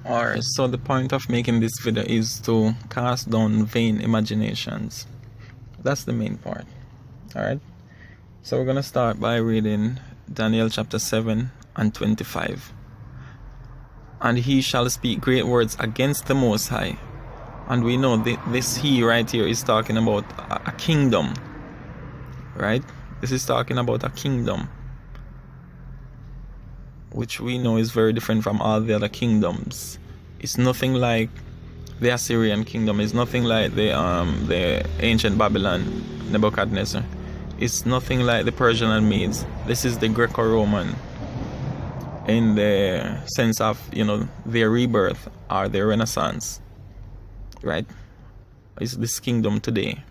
Alright, so the point of making this video is to cast down vain imaginations. That's the main part. Alright, so we're gonna start by reading Daniel chapter 7 and 25. And he shall speak great words against the Most High. And we know this he right here is talking about a kingdom. Right? This is talking about a kingdom, which we know is very different from all the other kingdoms. It's nothing like the Assyrian kingdom. It's nothing like the ancient Babylon, Nebuchadnezzar. It's nothing like the Persian and Medes. This is the Greco-Roman, in the sense of, their rebirth or their renaissance. Right? It's this kingdom today.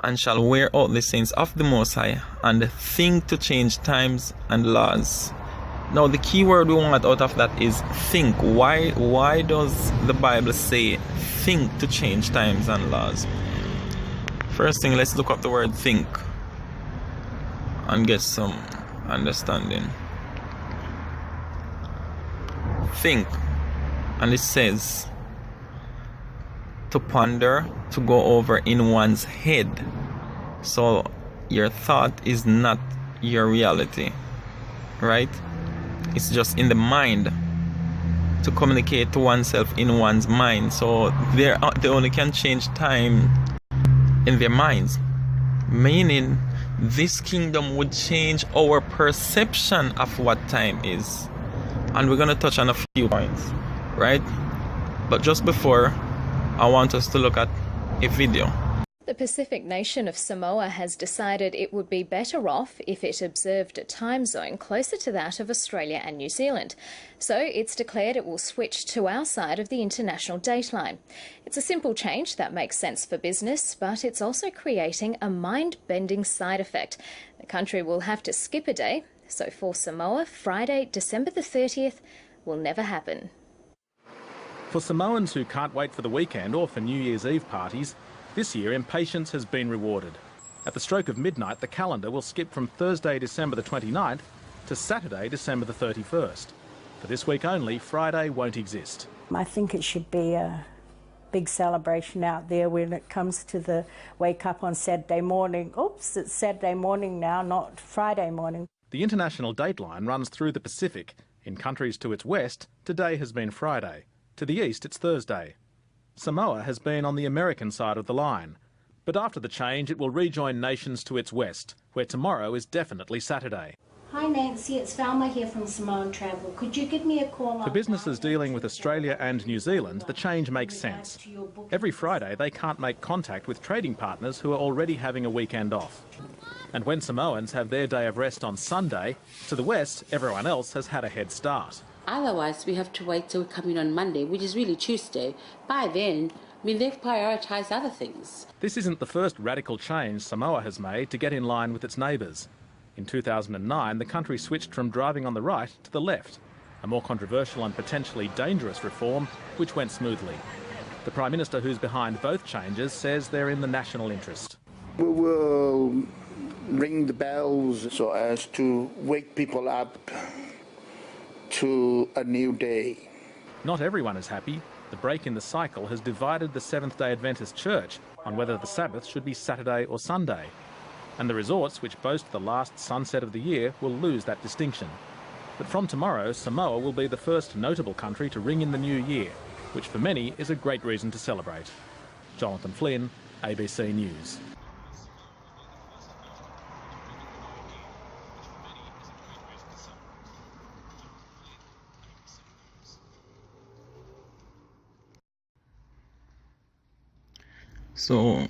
And shall wear out the saints of the Most High, and think to change times and laws. Now the key word we want out of that is think. Why does the Bible say think to change times and laws? First thing, let's look up the word think and get some understanding. Think, and it says to ponder, to go over in one's head. So your thought is not your reality, right? It's just in the mind, to communicate to oneself in one's mind. So they only can change time in their minds, meaning this kingdom would change our perception of what time is. And we're going to touch on a few points, right? But just before, I want us to look at a video. The Pacific nation of Samoa has decided it would be better off if it observed a time zone closer to that of Australia and New Zealand. So it's declared it will switch to our side of the international dateline. It's a simple change that makes sense for business, but it's also creating a mind-bending side effect. The country will have to skip a day, so for Samoa, Friday, December the 30th will never happen. For Samoans who can't wait for the weekend or for New Year's Eve parties, this year impatience has been rewarded. At the stroke of midnight, the calendar will skip from Thursday, December the 29th to Saturday, December the 31st. For this week only, Friday won't exist. I think it should be a big celebration out there when it comes to the wake up on Saturday morning. Oops, it's Saturday morning now, not Friday morning. The international dateline runs through the Pacific. In countries to its west, today has been Friday. To the east, it's Thursday. Samoa has been on the American side of the line. But after the change, it will rejoin nations to its west, where tomorrow is definitely Saturday. Hi Nancy, it's Valma here from Samoan Travel. Could you give me a call? For businesses dealing with Australia and New Zealand, the change makes sense. Every Friday, they can't make contact with trading partners who are already having a weekend off. And when Samoans have their day of rest on Sunday, to the west, everyone else has had a head start. Otherwise, we have to wait till we come in on Monday, which is really Tuesday. By then, they've prioritised other things. This isn't the first radical change Samoa has made to get in line with its neighbours. In 2009, the country switched from driving on the right to the left, a more controversial and potentially dangerous reform, which went smoothly. The Prime Minister who's behind both changes says they're in the national interest. We will ring the bells so as to wake people up to a new day. Not everyone is happy. The break in the cycle has divided the Seventh-day Adventist Church on whether the Sabbath should be Saturday or Sunday. And the resorts, which boast the last sunset of the year, will lose that distinction. But from tomorrow, Samoa will be the first notable country to ring in the new year, which for many is a great reason to celebrate. Jonathan Flynn, ABC News. So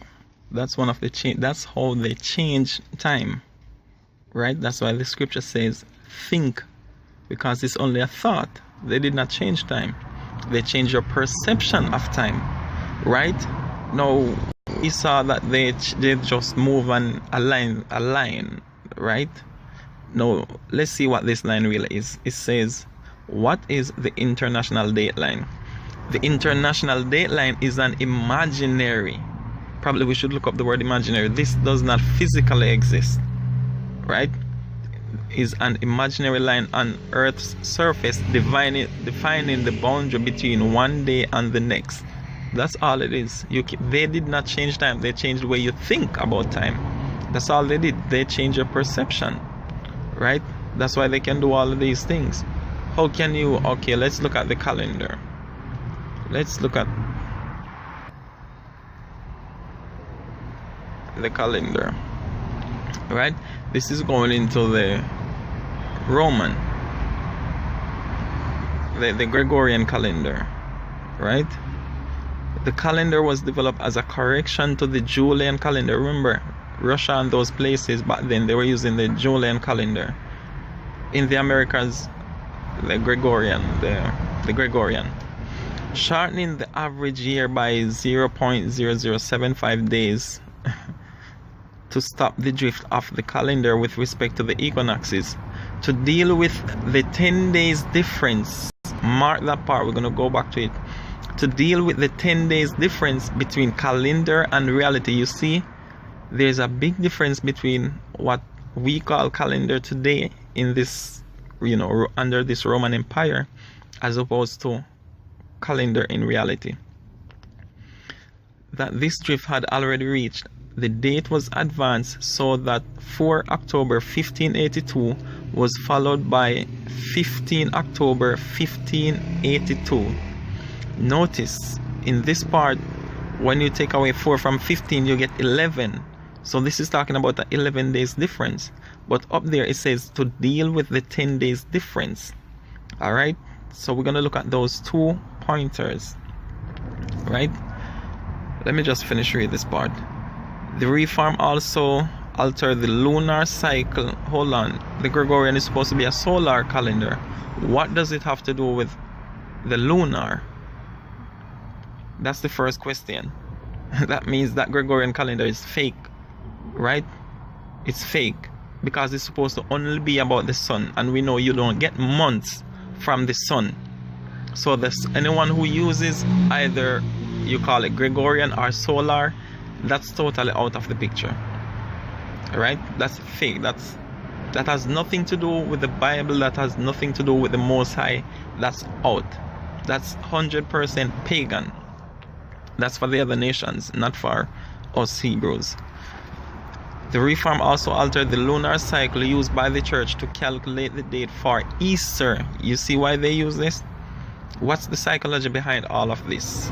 that's one of the change. That's how they change time, right? That's why the scripture says think, because it's only a thought. They did not change time. They changed your perception of time, right? Now we saw that they just move on a line, right? Now let's see what this line really is. It says, what is the international dateline? The international dateline is an imaginary. Probably we should look up the word imaginary. This does not physically exist, right? is an imaginary line on Earth's surface defining the boundary between one day and the next. That's all it is. They did not change time. They changed the way you think about time. That's all they did. They changed your perception, right? That's why they can do all of these things. How can you? Okay, let's look at the calendar. Let's look at the calendar, right? This is going into the Roman, the Gregorian calendar, right? The calendar was developed as a correction to the Julian calendar. Remember, Russia and those places back then, they were using the Julian calendar. In the Americas, the Gregorian, the Gregorian, shortening the average year by 0.0075 days to stop the drift of the calendar with respect to the equinoxes. To deal with the 10 days difference, mark that part, we're going to go back to it. To deal with the 10 days difference between calendar and reality. You see, there's a big difference between what we call calendar today in this, under this Roman Empire, as opposed to calendar in reality. That this drift had already reached. The date was advanced so that 4 October 1582 was followed by 15 October 1582. Notice in this part, when you take away 4 from 15, you get 11. So this is talking about the 11 days difference. But up there it says to deal with the 10 days difference. All right. So we're going to look at those 2 pointers. Right. Let me just finish reading this part. The reform also altered the lunar cycle. Hold on. The Gregorian is supposed to be a solar calendar. What does it have to do with the lunar? That's the first question. That means that Gregorian calendar is fake, right? It's fake because it's supposed to only be about the sun, and we know you don't get months from the sun. So anyone who uses either you call it Gregorian or solar, that's totally out of the picture, right? That's fake. That has nothing to do with the Bible. That has nothing to do with the Most High. That's out. That's 100% pagan. That's for the other nations, not for us Hebrews. The reform also altered the lunar cycle used by the church to calculate the date for Easter. You see why they use this? What's the psychology behind all of this?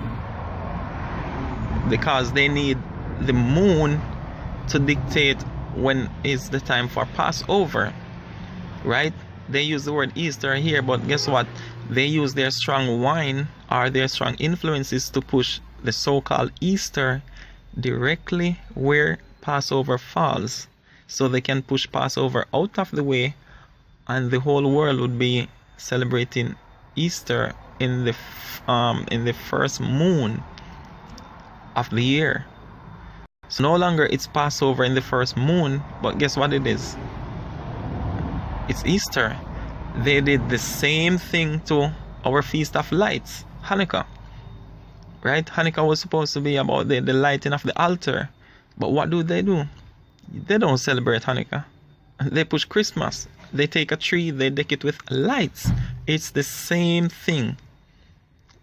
Because they need the moon to dictate when is the time for Passover, right? They use the word Easter here, but guess what? They use their strong wine or their strong influences to push the so-called Easter directly where Passover falls, so they can push Passover out of the way, and the whole world would be celebrating Easter in the first moon of the year. So no longer it's Passover in the first moon, but guess what it is? It's Easter. They did the same thing to our Feast of Lights, Hanukkah. Right? Hanukkah was supposed to be about the lighting of the altar. But what do? They don't celebrate Hanukkah. They push Christmas. They take a tree, they deck it with lights. It's the same thing.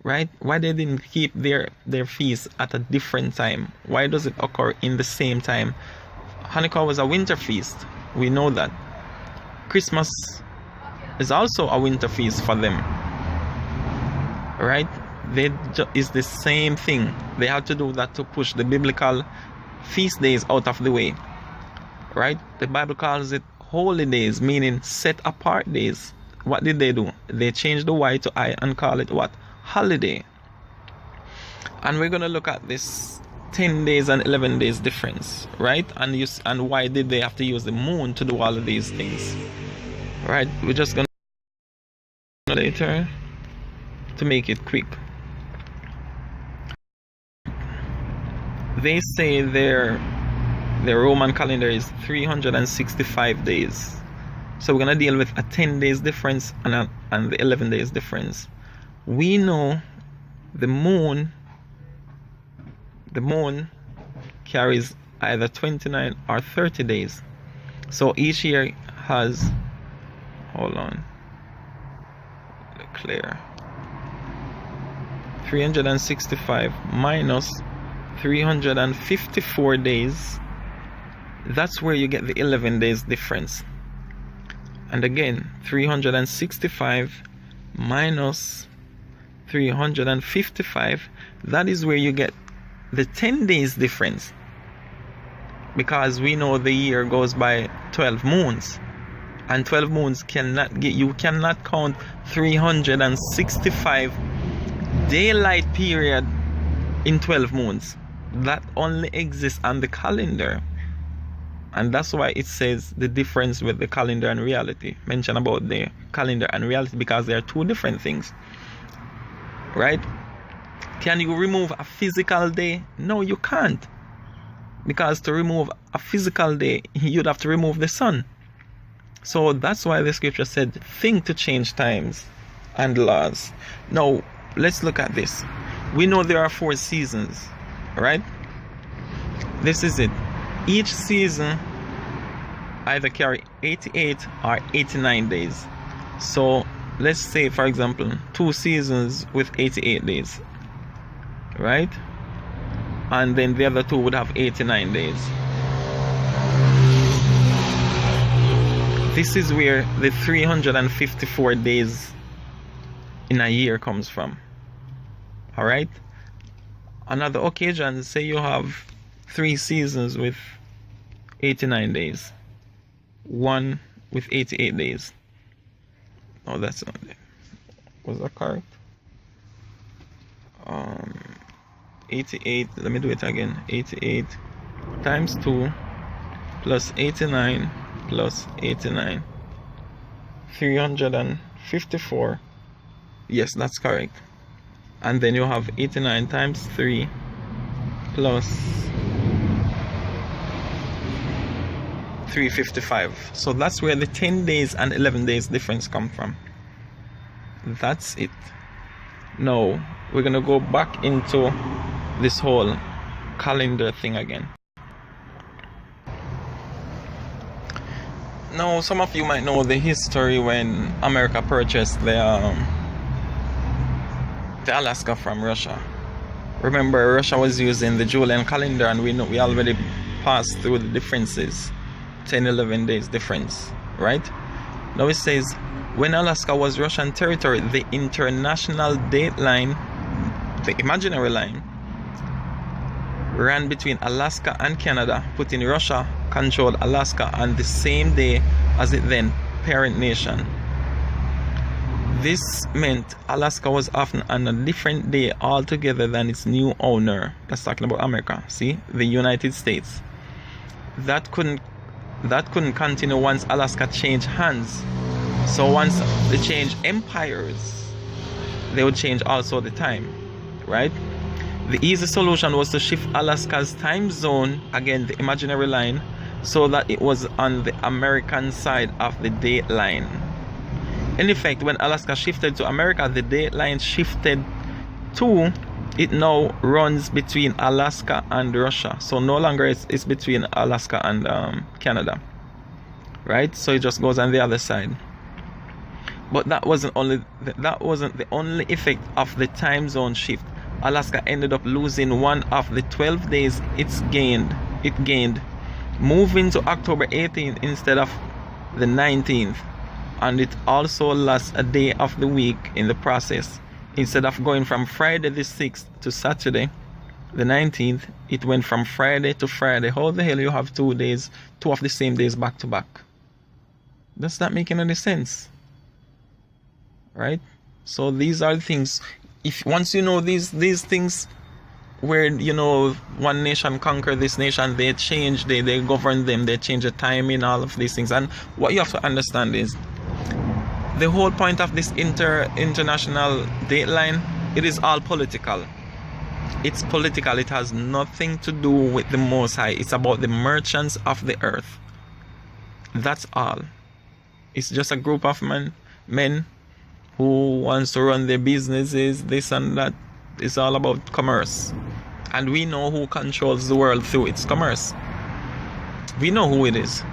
Right? Why they didn't keep their feast at a different time? Why does it occur in the same time? Hanukkah was a winter feast. We know that. Christmas is also a winter feast for them. Right? It's the same thing. They had to do that to push the biblical feast days out of the way. Right? The Bible calls it holy days, meaning set apart days. What did they do? They changed the Y to I and call it what? Holiday. And we're going to look at this 10 days and 11 days difference, right? And why did they have to use the moon to do all of these things? Right? We're just going to later to make it quick. They say their Roman calendar is 365 days. So we're going to deal with a 10 days difference and the 11 days difference. We know the moon carries either 29 or 30 days. So each year has hold on, clear. 365 minus 354 days, that's where you get the 11 days difference. And again, 365 minus 355, that is where you get the 10 days difference, because we know the year goes by 12 moons, and 12 moons you cannot count 365 daylight period in 12 moons. That only exists on the calendar, and that's why it says the difference with the calendar and reality. Mention about the calendar and reality, because they are two different things, right? Can you remove a physical day? No, you can't, because to remove a physical day, you'd have to remove the sun. So that's why the scripture said, think to change times and laws. Now let's look at this. We know there are 4 seasons, right? This is it. Each season either carry 88 or 89 days. So let's say, for example, 2 seasons with 88 days, right? And then the other 2 would have 89 days. This is where the 354 days in a year comes from. All right? On other occasions, say you have 3 seasons with 89 days, 1 with 88 days. Oh, that's not it. Was that correct? 88, let me do it again. 88 times 2 plus 89 plus 89. 354. Yes, that's correct. And then you have 89 times 3 plus 355. So that's where the 10 days and 11 days difference come from. That's it. Now we're gonna go back into this whole calendar thing again. Now some of you might know the history when America purchased the Alaska from Russia. Remember, Russia was using the Julian calendar, and we already passed through the differences, 10-11 days difference, right? Now it says, when Alaska was Russian territory, the international date line, the imaginary line, ran between Alaska and Canada, putting Russia controlled Alaska on the same day as its then parent nation. This meant Alaska was often on a different day altogether than its new owner. That's talking about America. See, the United States. That couldn't continue once Alaska changed hands. So once they changed empires, they would change also the time, right? The easy solution was to shift Alaska's time zone, again the imaginary line, so that it was on the American side of the date line. In effect, when Alaska shifted to America, the date line shifted to, it now runs between Alaska and Russia. So no longer it's between Alaska and Canada, right? So it just goes on the other side. But that wasn't the only effect of the time zone shift. Alaska ended up losing one of the 12 days it gained, moving to October 18th instead of the 19th. And it also lost a day of the week in the process. Instead of going from Friday the 6th to Saturday the 19th, it went from Friday to Friday. How the hell you have 2 days, 2 of the same days back to back? That's not making any sense, right? So these are the things. If once you know these things, where you know one nation conquer this nation, they change, they govern them, they change the timing, all of these things. And what you have to understand is the whole point of this international date line, it is all political. It's political. It has nothing to do with the Most High. It's about the merchants of the earth. That's all. It's just a group of men who wants to run their businesses, this and that. It's all about commerce. And we know who controls the world through its commerce. We know who it is.